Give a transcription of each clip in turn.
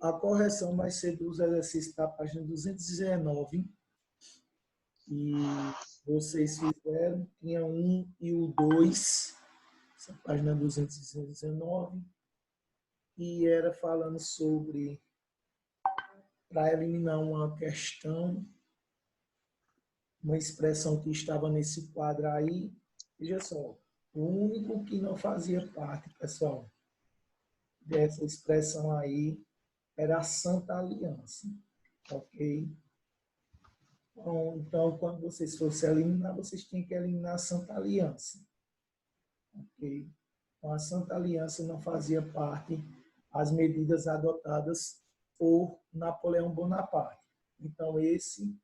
a correção vai ser dos exercícios da página 219. E vocês fizeram, tinha 1 e o 2, essa página 219, e era falando sobre, para eliminar uma questão, uma expressão que estava nesse quadro aí. Veja só, o único que não fazia parte, pessoal, dessa expressão aí era a Santa Aliança, ok? Então, quando vocês fossem eliminar, vocês tinham que eliminar a Santa Aliança, ok? Então, a Santa Aliança não fazia parte das medidas adotadas por Napoleão Bonaparte. Então, esse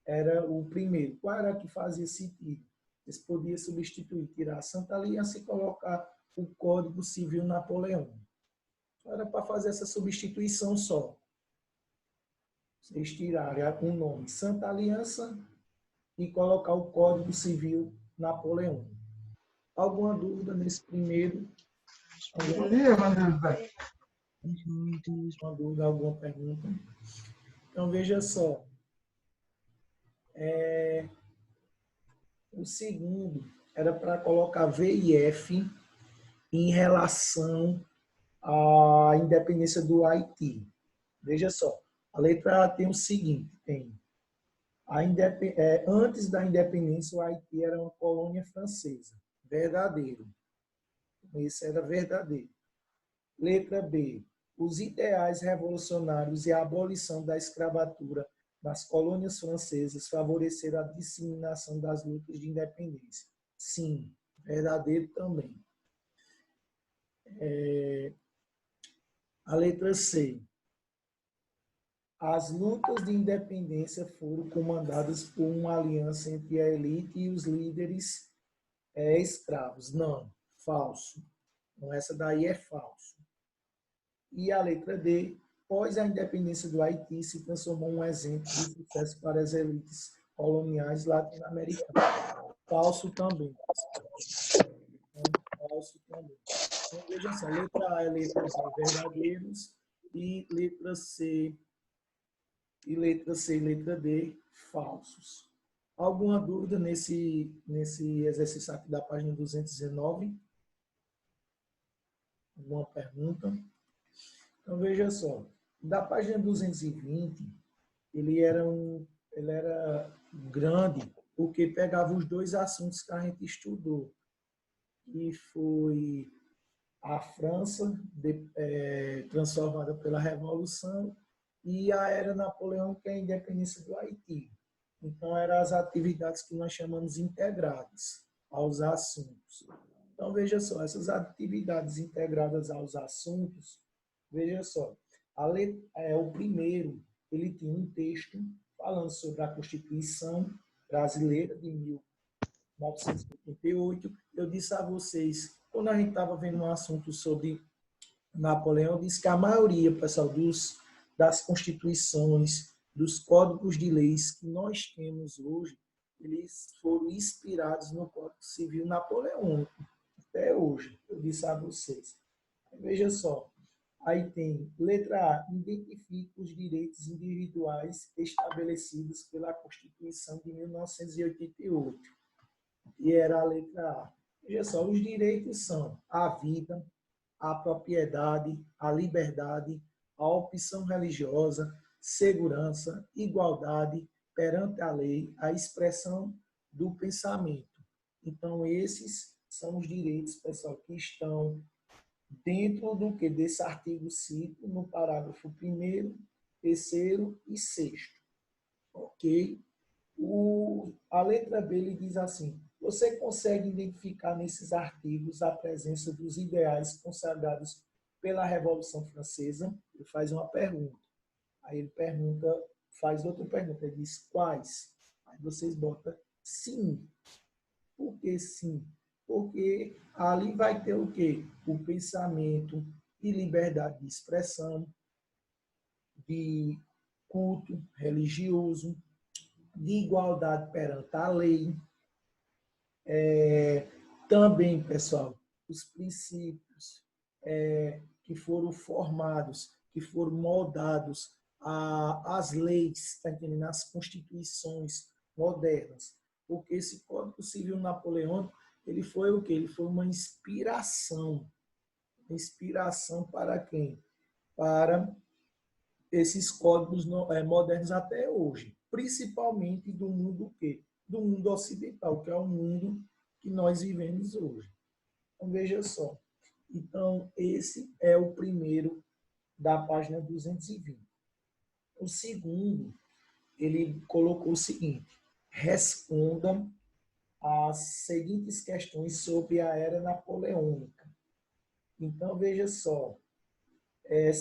era o primeiro. Qual era que fazia sentido? Eles podiam substituir, tirar a Santa Aliança e colocar o Código Civil Napoleão. Era para fazer essa substituição só. Vocês tirarem o nome Santa Aliança e colocar o Código Civil Napoleão. Alguma dúvida nesse primeiro? Alguma dúvida, alguma pergunta? Então, veja só. O segundo era para colocar V e F em relação à independência do Haiti. Veja só, a letra A tem o seguinte, tem antes da independência, o Haiti era uma colônia francesa. Verdadeiro. Esse era verdadeiro. Letra B. Os ideais revolucionários e a abolição da escravatura nas colônias francesas favoreceram a disseminação das lutas de independência. Sim, verdadeiro também. A letra C. As lutas de independência foram comandadas por uma aliança entre a elite e os líderes escravos. Não, falso. Então, essa daí é falso. E a letra D. Após a independência do Haiti, se transformou em um exemplo de sucesso para as elites coloniais latino-americanas. Falso também. Falso também. Então, veja só, letra A e letra B verdadeiros e letra C e letra D falsos. Alguma dúvida nesse exercício aqui da página 219? Alguma pergunta? Então, veja só. Da página 220, ele era grande, porque pegava os dois assuntos que a gente estudou, que foi a França, transformada pela Revolução, e a era Napoleão, que é a independência do Haiti. Então, eram as atividades que nós chamamos integradas aos assuntos. Então, veja só, essas atividades integradas aos assuntos, veja só, o primeiro, ele tinha um texto falando sobre a Constituição Brasileira de 1988. Eu disse a vocês, quando a gente estava vendo um assunto sobre Napoleão, eu disse que a maioria, pessoal, das constituições, dos códigos de leis que nós temos hoje, eles foram inspirados no Código Civil Napoleônico, até hoje, eu disse a vocês. Veja só, aí tem, letra A, identifica os direitos individuais estabelecidos pela Constituição de 1988. E era a letra A. Veja só, os direitos são a vida, a propriedade, a liberdade, a opção religiosa, segurança, igualdade perante a lei, a expressão do pensamento. Então, esses são os direitos, pessoal, que estão dentro do que desse artigo 5, no parágrafo 1º, 3º e 6º. Ok? A letra B ele diz assim, você consegue identificar nesses artigos a presença dos ideais consagrados pela Revolução Francesa? Ele faz uma pergunta. Aí ele faz outra pergunta, ele diz quais? Aí vocês botam sim. Por que sim? Porque ali vai ter o quê? O pensamento de liberdade de expressão, de culto religioso, de igualdade perante a lei. Também, pessoal, os princípios que foram formados que foram moldados às leis, tá entendendo? As constituições modernas. Porque esse Código Civil Napoleônico, ele foi o quê? Ele foi uma inspiração. Inspiração para quem? Para esses códigos modernos até hoje, principalmente do mundo o quê? Do mundo ocidental, que é o mundo que nós vivemos hoje. Então, veja só. Então, esse é o primeiro da página 220. O segundo, ele colocou o seguinte: responda as seguintes questões sobre a era napoleônica. Então, veja só,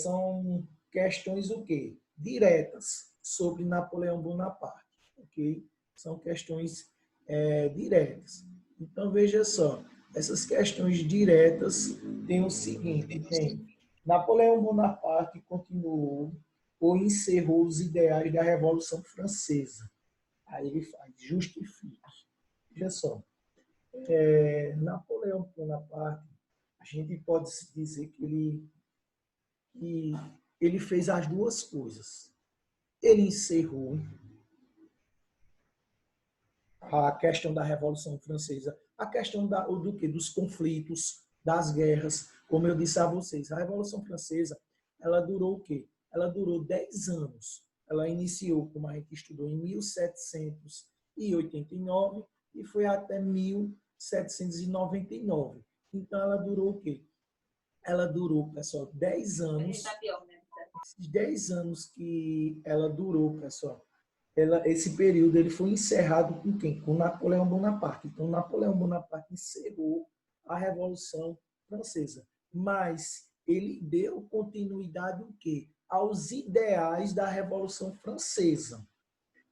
são questões o quê? Diretas sobre Napoleão Bonaparte, ok? São questões diretas. Então, veja só, essas questões diretas têm o seguinte, tem Napoleão Bonaparte continuou ou encerrou os ideais da Revolução Francesa. Aí ele faz, justifique. Veja só, Napoleão Bonaparte, a gente pode dizer que ele fez as duas coisas. Ele encerrou a questão da Revolução Francesa, a questão do quê? Dos conflitos, das guerras. Como eu disse a vocês, a Revolução Francesa, ela durou o quê? Ela durou 10 anos. Ela iniciou, como a gente estudou, em 1789 e foi até 1799. Então, ela durou o quê? Ela durou, pessoal, 10 anos. Esses 10 anos que ela durou, pessoal, esse período ele foi encerrado com quem? Com Napoleão Bonaparte. Então, Napoleão Bonaparte encerrou a Revolução Francesa. Mas ele deu continuidade o quê? Aos ideais da Revolução Francesa.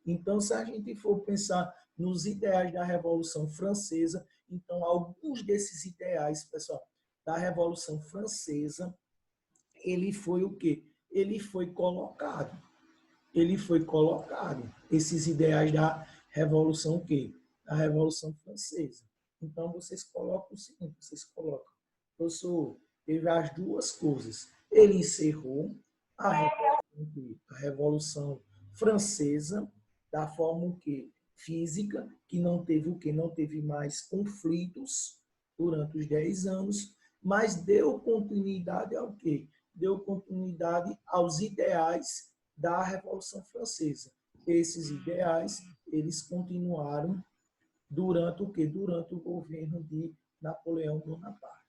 Então, se a gente for pensar nos ideais da Revolução Francesa, então, alguns desses ideais, pessoal, da Revolução Francesa, ele foi o quê? Ele foi colocado. Esses ideais da Revolução o quê? Da Revolução Francesa. Então, vocês colocam o seguinte, professor, teve as duas coisas. Ele encerrou a Revolução Francesa da forma o quê? Física, que não teve o quê? Não teve mais conflitos durante os 10 anos, mas deu continuidade ao quê? Deu continuidade aos ideais da Revolução Francesa. Esses ideais, eles continuaram durante o quê? Durante o governo de Napoleão Bonaparte.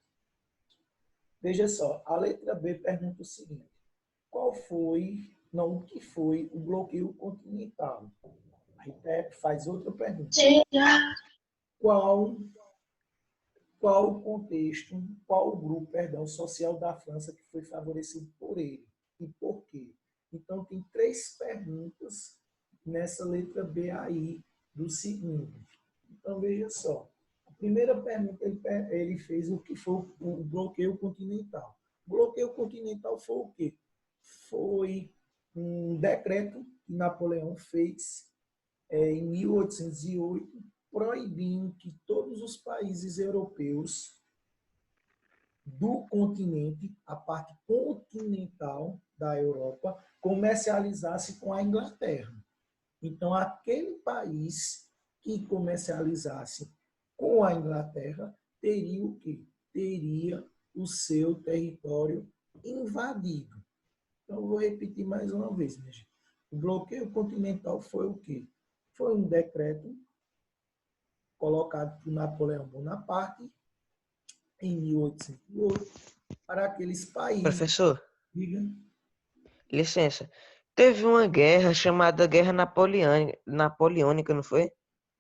Veja só, a letra B pergunta o seguinte: o que foi o bloqueio continental? Aí faz outra pergunta. Qual o contexto, qual o grupo, social da França que foi favorecido por ele e por quê? Então, tem 3 perguntas nessa letra B aí do segundo. Então, veja só. A primeira pergunta, ele fez o que foi o bloqueio continental. O bloqueio continental foi o quê? Foi um decreto que Napoleão fez em 1808, proibindo que todos os países europeus do continente, a parte continental da Europa, comercializasse com a Inglaterra. Então, aquele país que comercializasse com a Inglaterra teria o quê? Teria o seu território invadido. Então, eu vou repetir mais uma vez, minha gente. O bloqueio continental foi o quê? Foi um decreto colocado por Napoleão Bonaparte em 1808 para aqueles países. Professor, Diga. licença. Teve uma guerra chamada Guerra Napoleônica, não foi?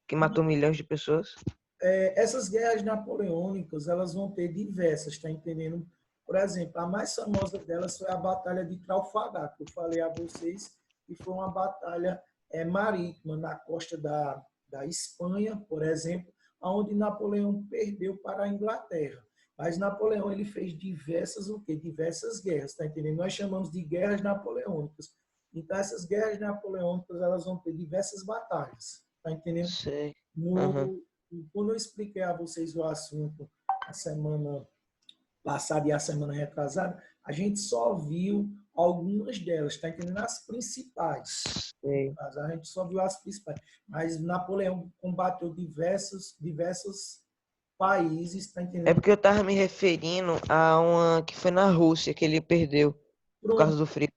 Que matou milhões de pessoas. Essas guerras napoleônicas, elas vão ter diversas, tá entendendo? Por exemplo, a mais famosa delas foi a Batalha de Trafalgar, que eu falei a vocês, que foi uma batalha marítima na costa da Espanha, por exemplo, onde Napoleão perdeu para a Inglaterra. Mas Napoleão ele fez diversas guerras, tá entendendo? Nós chamamos de guerras napoleônicas. Então, essas guerras napoleônicas, elas vão ter diversas batalhas, tá entendendo? Sei. Uhum. Quando eu expliquei a vocês o assunto a semana passada e a semana retrasada, A gente só viu algumas delas, tá entendendo? As principais. Sei. Mas a gente só viu as principais. Mas Napoleão combateu diversos países, tá É entendendo? porque eu tava me referindo a uma que foi na Rússia que ele perdeu por causa Pronto, do frio.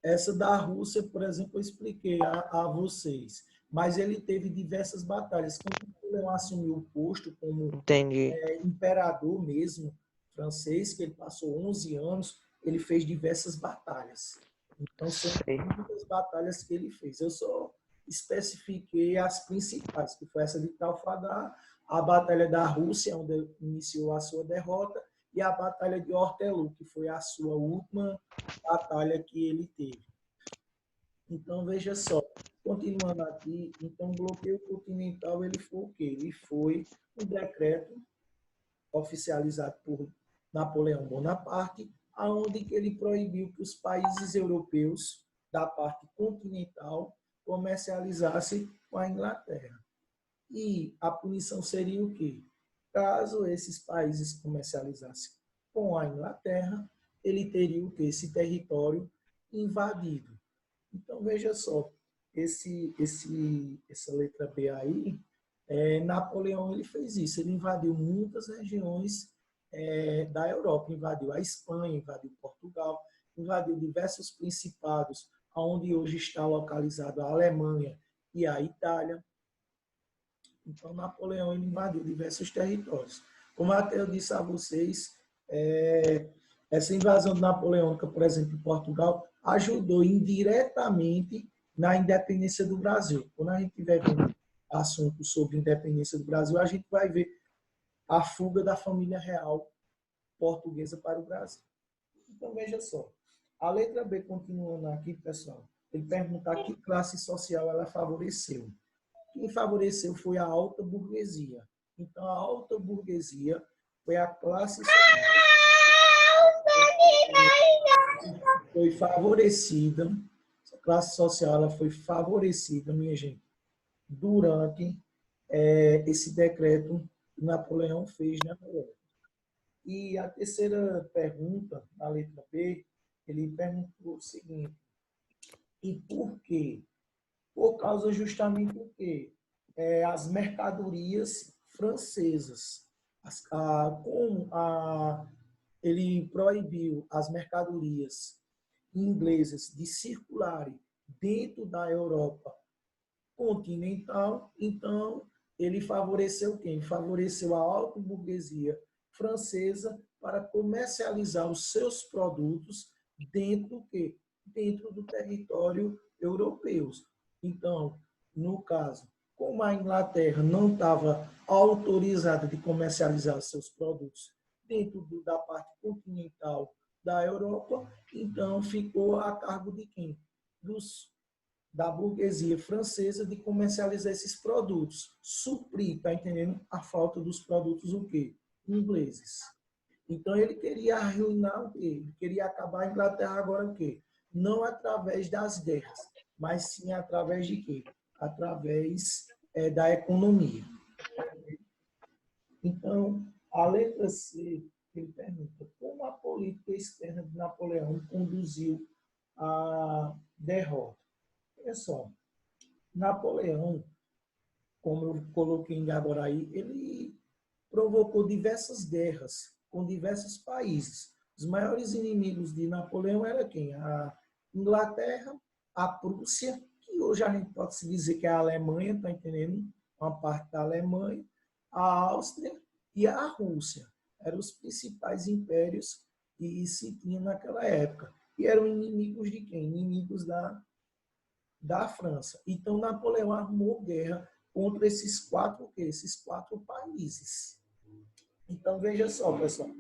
essa da Rússia, por exemplo, eu expliquei a vocês. Mas ele teve diversas batalhas. Quando Napoleão assumiu o posto como Entendi. imperador mesmo francês, que ele passou 11 anos, ele fez diversas batalhas. Então, são Sei. muitas batalhas que ele fez. Eu só especifiquei as principais, que foi essa de Trafalgar, a Batalha da Rússia, onde ele iniciou a sua derrota, e a Batalha de Waterloo, que foi a sua última batalha que ele teve. Então, veja só, continuando aqui, então o bloqueio continental ele foi o quê? Ele foi um decreto oficializado por Napoleão Bonaparte, aonde que ele proibiu que os países europeus da parte continental comercializassem com a Inglaterra. E a punição seria o quê? Caso esses países comercializassem com a Inglaterra, ele teria o quê? Esse território invadido. Então, veja só, essa letra B aí, Napoleão ele fez isso, ele invadiu muitas regiões da Europa, invadiu a Espanha, invadiu Portugal, invadiu diversos principados, onde hoje está localizado a Alemanha e a Itália. Então, Napoleão ele invadiu diversos territórios. Como até eu disse a vocês, essa invasão napoleônica, por exemplo, em Portugal, ajudou indiretamente na independência do Brasil. Quando a gente estiver vendo assuntos sobre independência do Brasil, a gente vai ver a fuga da família real portuguesa para o Brasil. Então, veja só. A letra B, continuando aqui, pessoal, ele pergunta que classe social ela favoreceu. Quem favoreceu foi a alta burguesia. Então, a alta burguesia foi a classe social que foi favorecida, a classe social ela foi favorecida, minha gente, durante esse decreto que Napoleão fez na Europa. E a terceira pergunta, na letra B, ele perguntou o seguinte: e por quê? Por causa justamente do quê? As mercadorias francesas. Ele proibiu as mercadorias inglesas de circularem dentro da Europa continental, então ele favoreceu quem? Favoreceu a alta burguesia francesa para comercializar os seus produtos dentro do quê? Dentro do território europeu. Então, no caso, como a Inglaterra não estava autorizada de comercializar os seus produtos dentro da parte continental da Europa, então ficou a cargo de quem? Da burguesia francesa de comercializar esses produtos, suprir, tá entendendo? A falta dos produtos o quê? Ingleses. Então ele queria arruinar o quê? Ele queria acabar a Inglaterra agora o quê? Não através das guerras, mas sim através de quê? Através da economia. Então, a letra C, ele pergunta como a política externa de Napoleão conduziu a derrota. Olha só, Napoleão, como eu coloquei agora aí, ele provocou diversas guerras com diversos países. Os maiores inimigos de Napoleão eram quem? A Inglaterra, a Prússia, que hoje a gente pode se dizer que é a Alemanha, está entendendo? Uma parte da Alemanha, a Áustria e a Rússia. Eram os principais impérios que se tinha naquela época. E eram inimigos de quem? Inimigos da França. Então, Napoleão armou guerra contra esses quatro países. Então, veja só, pessoal.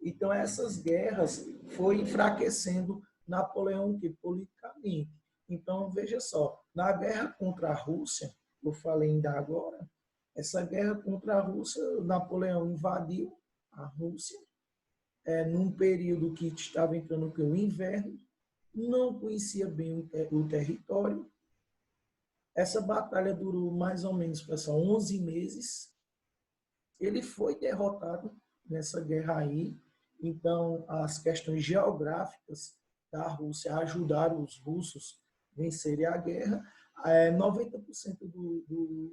Então, essas guerras foi enfraquecendo Napoleão que politicamente. Então, veja só, na guerra contra a Rússia, eu falei ainda agora, essa guerra contra a Rússia, Napoleão invadiu a Rússia num período que estava entrando o inverno, não conhecia bem o território. Essa batalha durou mais ou menos, pessoal, 11 meses. Ele foi derrotado nessa guerra aí Então, as questões geográficas da Rússia ajudaram os russos a vencerem a guerra. 90%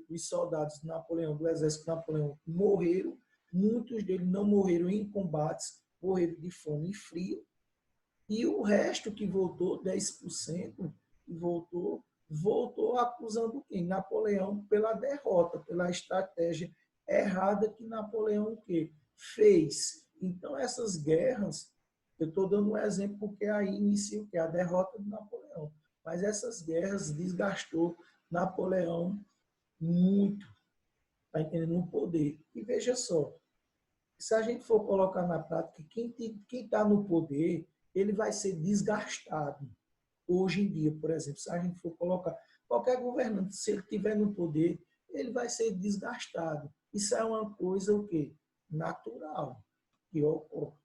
dos soldados de Napoleão, do exército de Napoleão, morreram. Muitos deles não morreram em combates, morreram de fome e frio. E o resto que voltou, 10%, voltou acusando quem? Napoleão pela derrota, pela estratégia errada que Napoleão o quê? Fez. Então, essas guerras, eu estou dando um exemplo porque aí inicia o quê? A derrota de Napoleão. Mas essas guerras desgastou Napoleão muito, está entendendo? No poder. E veja só, se a gente for colocar na prática, quem está no poder, ele vai ser desgastado. Hoje em dia, por exemplo, se a gente for colocar qualquer governante, se ele estiver no poder, ele vai ser desgastado. Isso é uma coisa o quê? Natural que ocorre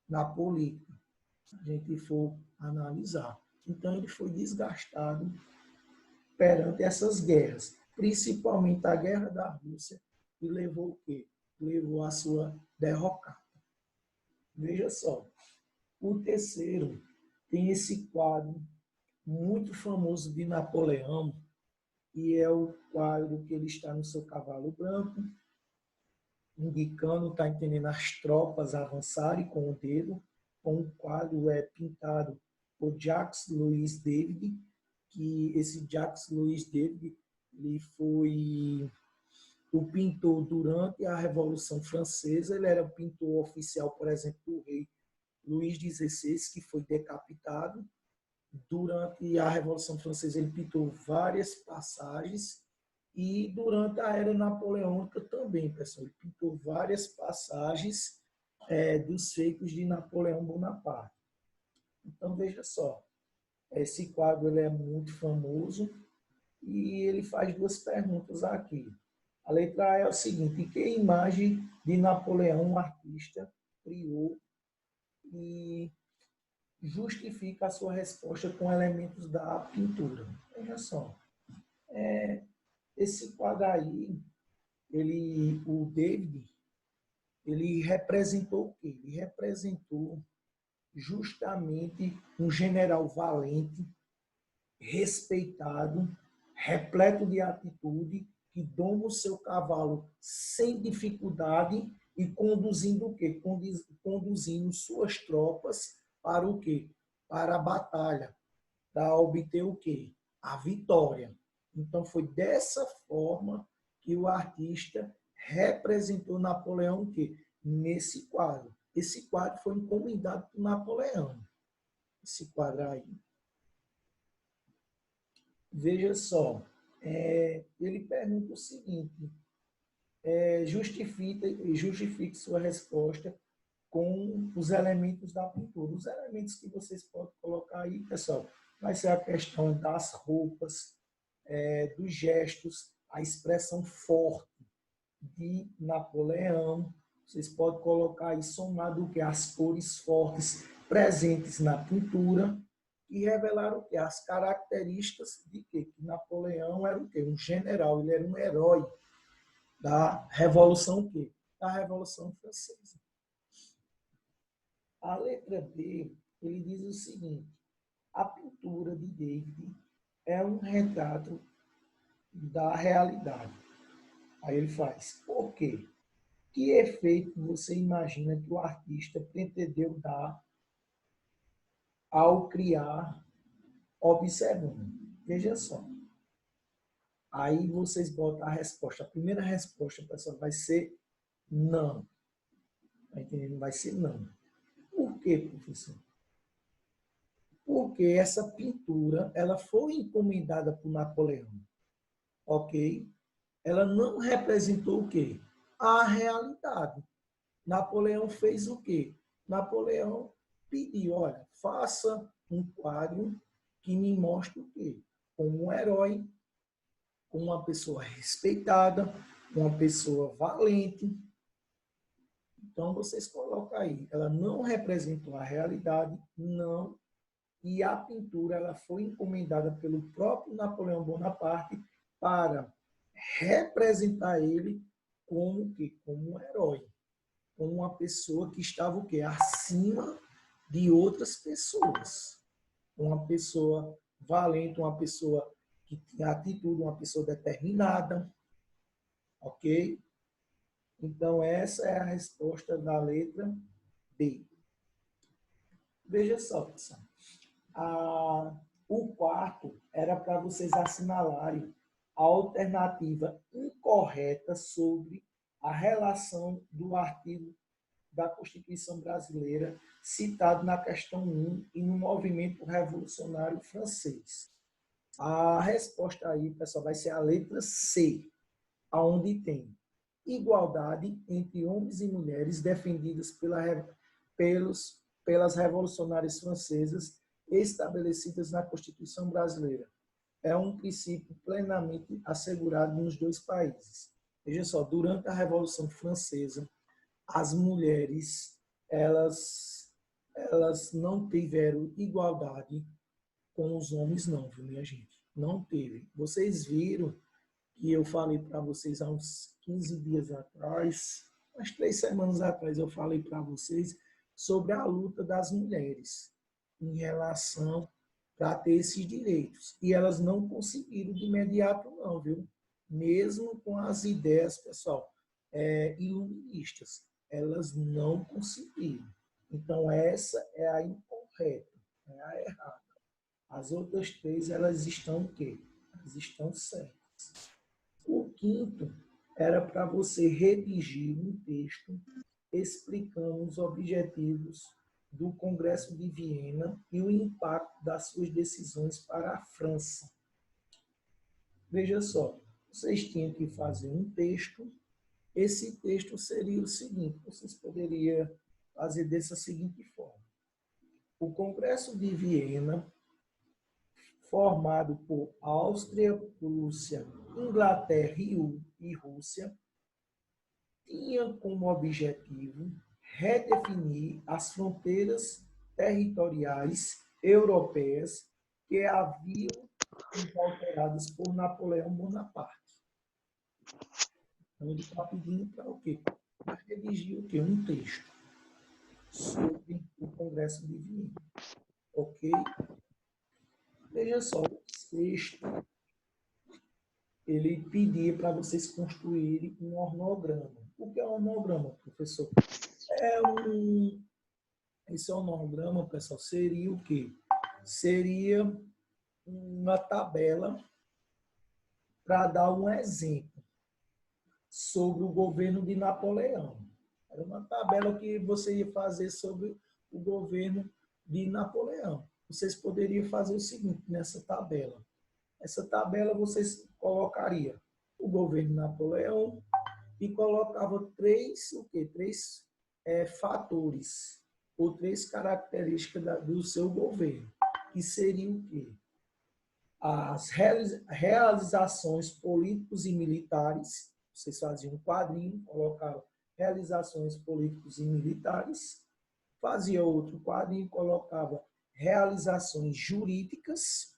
na política, se a gente for analisar. Então, ele foi desgastado perante essas guerras, principalmente a guerra da Rússia, que levou o quê? Levou a sua derrocada. Veja só, o terceiro tem esse quadro muito famoso de Napoleão, e é o quadro que ele está no seu cavalo branco, indicando, está entendendo, as tropas avançarem com o dedo. Com o quadro é pintado por Jacques Louis David, que esse Jacques Louis David ele foi o pintor durante a Revolução Francesa. Ele era o pintor oficial, por exemplo, do rei Luís XVI, que foi decapitado. Durante a Revolução Francesa, ele pintou várias passagens e durante a Era Napoleônica também, pessoal. Ele pintou várias passagens dos feitos de Napoleão Bonaparte. Então, veja só, esse quadro ele é muito famoso e ele faz duas perguntas aqui. A letra A é o seguinte: que imagem de Napoleão, um artista, criou e justifica a sua resposta com elementos da pintura? Veja só, esse quadro aí, o David, ele representou o quê? Ele representou justamente um general valente, respeitado, repleto de atitude, que doma o seu cavalo sem dificuldade e conduzindo o quê? Conduzindo suas tropas para o quê? Para a batalha, para obter o quê? A vitória. Então foi dessa forma que o artista representou Napoleão o quê? Nesse quadro. Esse quadro foi encomendado por Napoleão. Esse quadro aí. Veja só, ele pergunta o seguinte: justifique sua resposta com os elementos da pintura. Os elementos que vocês podem colocar aí, pessoal, vai ser a questão das roupas, dos gestos, a expressão forte de Napoleão. Vocês podem colocar aí somado o que? As cores fortes presentes na pintura e revelaram o que? As características de quê? Que Napoleão era o quê? Um general, ele era um herói da Revolução o quê? Da Revolução Francesa. A letra B, ele diz o seguinte: a pintura de David é um retrato da realidade. Aí ele faz, por quê? Que efeito você imagina que o artista pretendeu dar ao criar, observando? Veja só. Aí vocês botam a resposta. A primeira resposta, pessoal, vai ser não. Está entendendo? Vai ser não. Por quê, professor? Porque essa pintura ela foi encomendada por Napoleão. Ok? Ela não representou o quê? A realidade. Napoleão fez o quê? Napoleão pediu, olha, faça um quadro que me mostre o quê? Como um herói, como uma pessoa respeitada, uma pessoa valente. Então, vocês colocam aí. Ela não representou a realidade, não. E a pintura ela foi encomendada pelo próprio Napoleão Bonaparte para representar ele como um herói. com uma pessoa que estava o quê? Acima de outras pessoas. Uma pessoa valente, uma pessoa que tinha atitude, uma pessoa determinada, ok? Então, essa é a resposta da letra B. Veja só, pessoal. O quarto era para vocês assinalarem a alternativa incorreta sobre a relação do artigo da Constituição Brasileira citado na questão 1 e no movimento revolucionário francês. A resposta aí, pessoal, vai ser a letra C, aonde tem igualdade entre homens e mulheres defendidas pelas revolucionárias francesas estabelecidas na Constituição Brasileira. É um princípio plenamente assegurado nos dois países. Veja só, durante a Revolução Francesa, as mulheres elas não tiveram igualdade com os homens, não, viu, minha gente? Não teve. Vocês viram que eu falei para vocês há uns 15 dias atrás, umas 3 semanas atrás, eu falei para vocês sobre a luta das mulheres em relação para ter esses direitos. E elas não conseguiram de imediato, não, viu? Mesmo com as ideias, pessoal, iluministas, elas não conseguiram. Então, essa é a incorreta, é a errada. As outras 3, elas estão o quê? Elas estão certas. O quinto era para você redigir um texto explicando os objetivos do Congresso de Viena e o impacto das suas decisões para a França. Veja só, vocês tinham que fazer um texto. Esse texto seria o seguinte, vocês poderiam fazer dessa seguinte forma. O Congresso de Viena, formado por Áustria, Prússia, Inglaterra e Rússia, tinha como objetivo redefinir as fronteiras territoriais europeias que haviam sido alteradas por Napoleão Bonaparte. Então, ele está pedindo para o quê? Para redigir o quê? Um texto sobre o Congresso de Viena. Ok? Veja só, o sexto, ele pedia para vocês construírem um ornograma. O que é um ornograma, professor? Esse ornograma, pessoal, seria o quê? Seria uma tabela para dar um exemplo sobre o governo de Napoleão. Era uma tabela que você ia fazer sobre o governo de Napoleão. Vocês poderiam fazer o seguinte nessa tabela. Essa tabela vocês colocariam o governo de Napoleão e colocava três fatores ou 3 características do seu governo, que seria o quê? As realizações políticos e militares, vocês faziam um quadrinho, colocavam realizações políticos e militares, fazia outro quadrinho, colocava realizações jurídicas,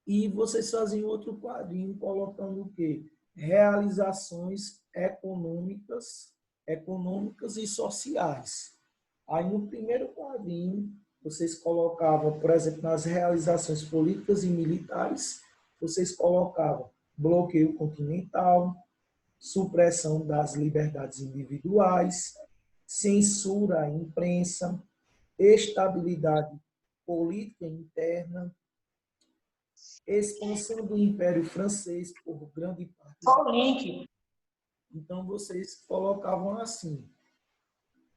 e vocês faziam outro quadrinho colocando o quê? Realizações econômicas e sociais. Aí no primeiro quadrinho, vocês colocavam, por exemplo, nas realizações políticas e militares, vocês colocavam bloqueio continental, supressão das liberdades individuais, censura à imprensa, estabilidade política interna, expansão do Império Francês por grande parte. Só o link. Então, vocês colocavam assim.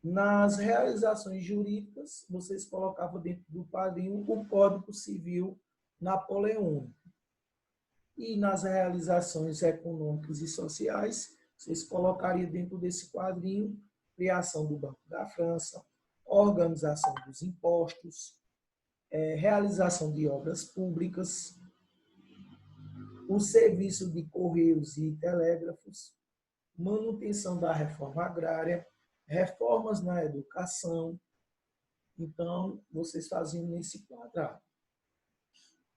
Nas realizações jurídicas, vocês colocavam dentro do quadrinho o Código Civil Napoleônico. E nas realizações econômicas e sociais, vocês colocariam dentro desse quadrinho criação do Banco da França, organização dos impostos, realização de obras públicas, o serviço de correios e telégrafos, manutenção da reforma agrária, reformas na educação. Então, vocês faziam nesse quadrado.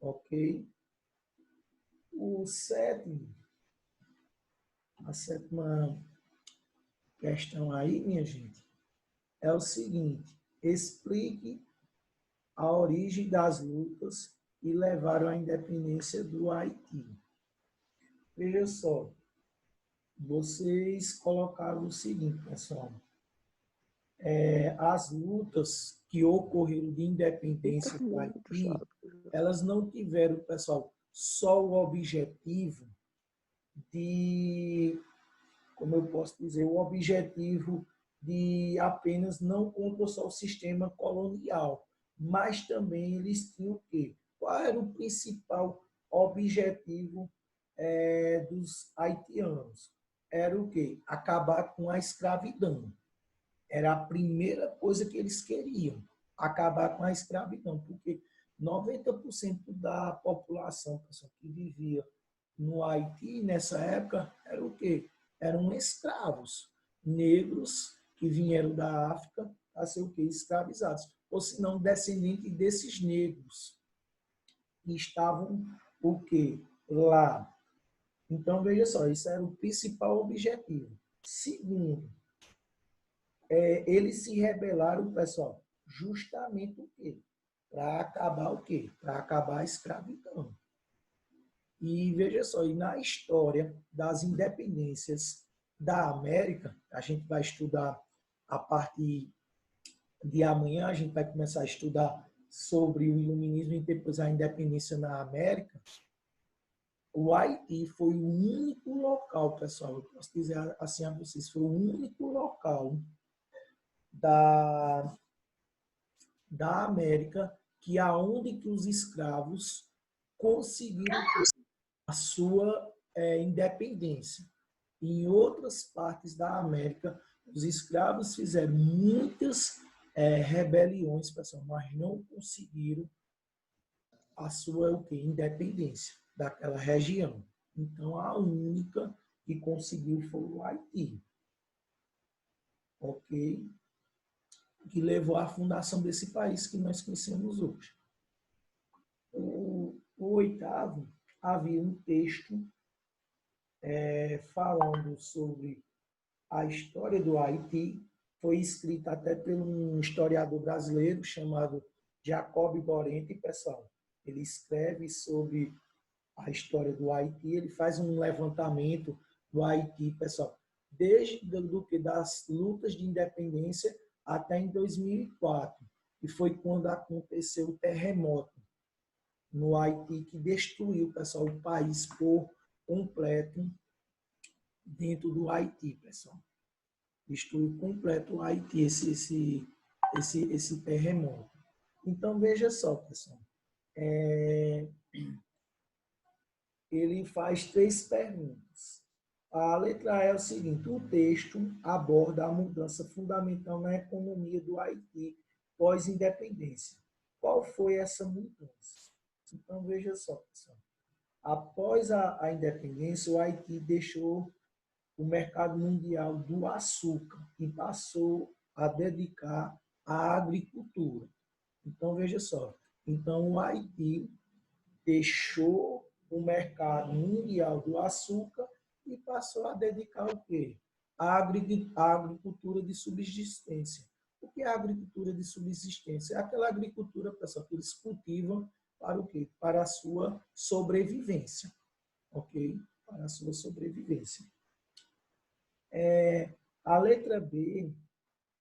Ok? A sétima questão aí, minha gente, é o seguinte: explique a origem das lutas que levaram à independência do Haiti. Veja só, vocês colocaram o seguinte, pessoal. As lutas que ocorreram de independência do Haiti, elas não tiveram, pessoal, só o objetivo de, como eu posso dizer, o objetivo de apenas não contra só o sistema colonial, mas também eles tinham o quê? Qual era o principal objetivo dos haitianos? Era o quê? Acabar com a escravidão. Era a primeira coisa que eles queriam, acabar com a escravidão, porque 90% da população, pessoal, que vivia no Haiti nessa época era o quê? Eram escravos, negros que vieram da África a ser o quê? Escravizados, ou se não descendentes desses negros que estavam o quê? Lá. Então, veja só, isso era o principal objetivo. Segundo, eles se rebelaram, pessoal, justamente o quê? Para acabar o quê? Para acabar a escravidão. E veja só, e na história das independências da América, a gente vai estudar a partir de amanhã, a gente vai começar a estudar sobre o iluminismo e depois a independência na América. O Haiti foi o único local, pessoal, eu posso dizer assim a vocês, foi o único local da América que aonde que os escravos conseguiram a sua independência. Em outras partes da América, os escravos fizeram muitas rebeliões, pessoal, mas não conseguiram a sua independência daquela região. Então, a única que conseguiu foi o Haiti. Ok? Que levou à fundação desse país que nós conhecemos hoje. O oitavo, havia um texto falando sobre a história do Haiti, foi escrito até por um historiador brasileiro chamado Jacob Borenti, pessoal. Ele escreve sobre a história do Haiti, ele faz um levantamento do Haiti, pessoal, desde das lutas de independência até em 2004, e foi quando aconteceu o terremoto no Haiti, que destruiu, pessoal, o país por completo dentro do Haiti, pessoal. Destruiu completo o Haiti, esse terremoto. Então, veja só, pessoal. Ele faz 3 perguntas. A letra A é o seguinte: o texto aborda a mudança fundamental na economia do Haiti pós-independência. Qual foi essa mudança? Então, veja só, pessoal. Após a independência, o Haiti deixou o mercado mundial do açúcar e passou a dedicar à agricultura. Então, veja só. Então, o Haiti deixou o mercado mundial do açúcar e passou a dedicar o quê? A agricultura de subsistência. O que é a agricultura de subsistência? É aquela agricultura, pessoal, que eles cultivam para o quê? Para a sua sobrevivência. Ok? Para a sua sobrevivência. A letra B,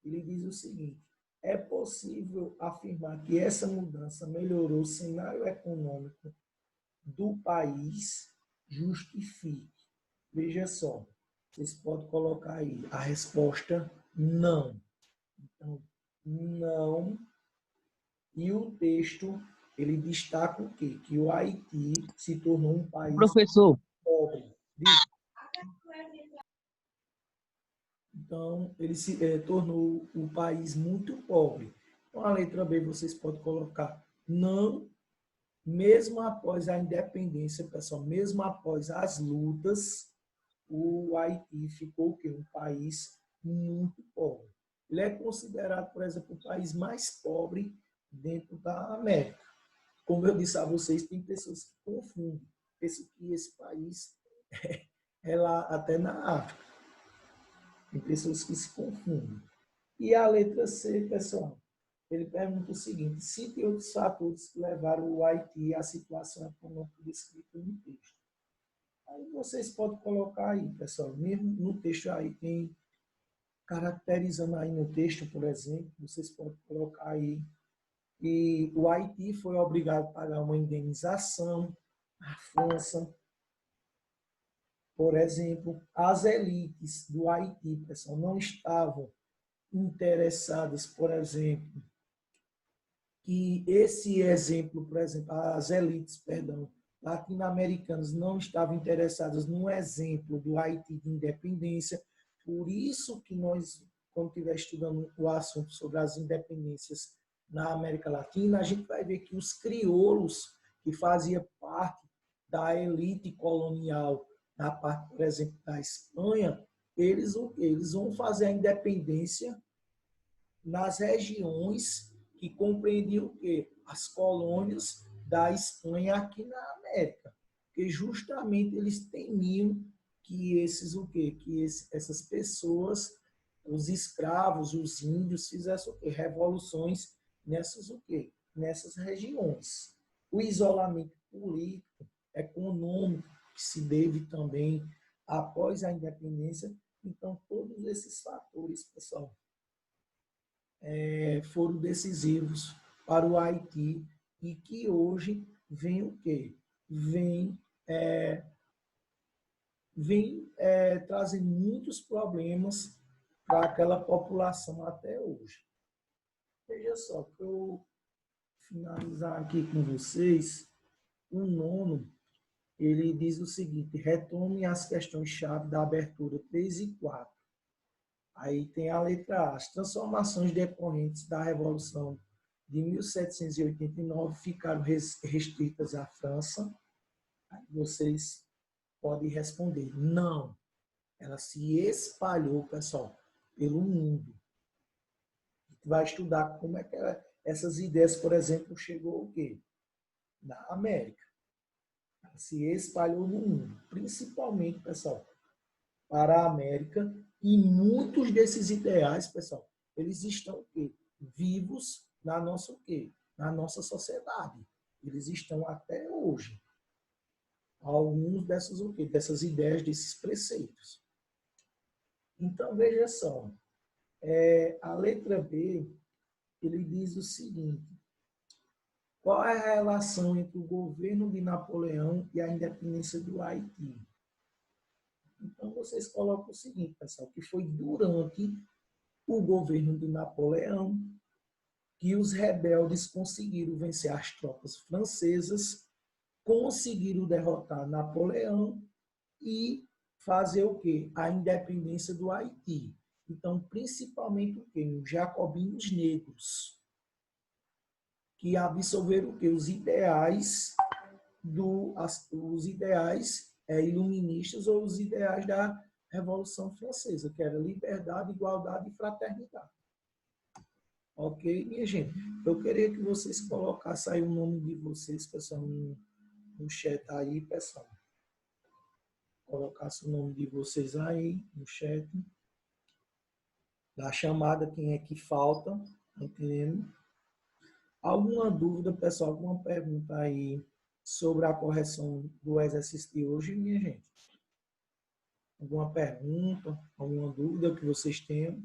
ele diz o seguinte: é possível afirmar que essa mudança melhorou o cenário econômico do país? Justifique. Veja só, vocês podem colocar aí a resposta não. Então, não. E o texto, ele destaca o quê? Que o Haiti se tornou um país Professor, pobre. Então, ele se tornou um país muito pobre. Então, a letra B vocês podem colocar não, mesmo após a independência, pessoal, mesmo após as lutas, o Haiti ficou o quê? Um país muito pobre. Ele é considerado, por exemplo, o país mais pobre dentro da América. Como eu disse a vocês, tem pessoas que confundem. Pensam que esse país é lá até na África. Tem pessoas que se confundem. E a letra C, pessoal, ele pergunta o seguinte: cite outros fatores que levaram o Haiti à situação econômica descrita no texto. Aí vocês podem colocar aí, pessoal, mesmo no texto aí tem, caracterizando aí no texto, por exemplo, vocês podem colocar aí que o Haiti foi obrigado a pagar uma indenização, a França, por exemplo, as elites do Haiti, pessoal, não estavam interessadas, por exemplo, que esse exemplo, por exemplo, as elites, perdão, latino-americanas não estavam interessadas no exemplo do Haiti de independência. Por isso que nós, quando estiver estudando o assunto sobre as independências na América Latina, a gente vai ver que os crioulos, que faziam parte da elite colonial, na parte, por exemplo, da Espanha, eles vão fazer a independência nas regiões que compreendiam o quê? As colônias da Espanha aqui na América. Porque justamente eles temiam que esses o quê? Essas pessoas, os escravos, os índios, fizessem o quê? Revoluções nessas o quê? Nessas regiões. O isolamento político, econômico, que se deve também após a independência. Então, todos esses fatores, pessoal, foram decisivos para o Haiti e que hoje vem o quê? Vem trazer muitos problemas para aquela população até hoje. Veja só, para eu finalizar aqui com vocês, o nono, ele diz o seguinte: retome as questões-chave da abertura 3 e 4. Aí tem a letra A. As transformações decorrentes da Revolução de 1789 ficaram restritas à França. Aí vocês podem responder: não. Ela se espalhou, pessoal, pelo mundo. A gente vai estudar como é que essas ideias, por exemplo, chegou o quê? Na América. Ela se espalhou no mundo, principalmente, pessoal, para a América, e muitos desses ideais, pessoal, eles estão o quê? Vivos na nossa o quê? Na nossa sociedade. Eles estão até hoje. Alguns dessas o quê? Dessas ideias, desses preceitos. Então, veja só, a letra B, ele diz o seguinte: qual é a relação entre o governo de Napoleão e a independência do Haiti? Então, vocês colocam o seguinte, pessoal, que foi durante o governo de Napoleão que os rebeldes conseguiram vencer as tropas francesas, conseguiram derrotar Napoleão e fazer o quê? A independência do Haiti. Então, principalmente o quê? Os jacobinos negros, que absorveram o quê? Os ideais iluministas ou os ideais da Revolução Francesa, que era liberdade, igualdade e fraternidade. Ok, minha gente? Eu queria que vocês colocassem aí o nome de vocês, pessoal, no chat aí, pessoal. Colocasse o nome de vocês aí no chat. Da chamada, quem é que falta, entendendo? Alguma dúvida, pessoal? Alguma pergunta aí sobre a correção do exercício de hoje, minha gente? Alguma pergunta, alguma dúvida que vocês tenham?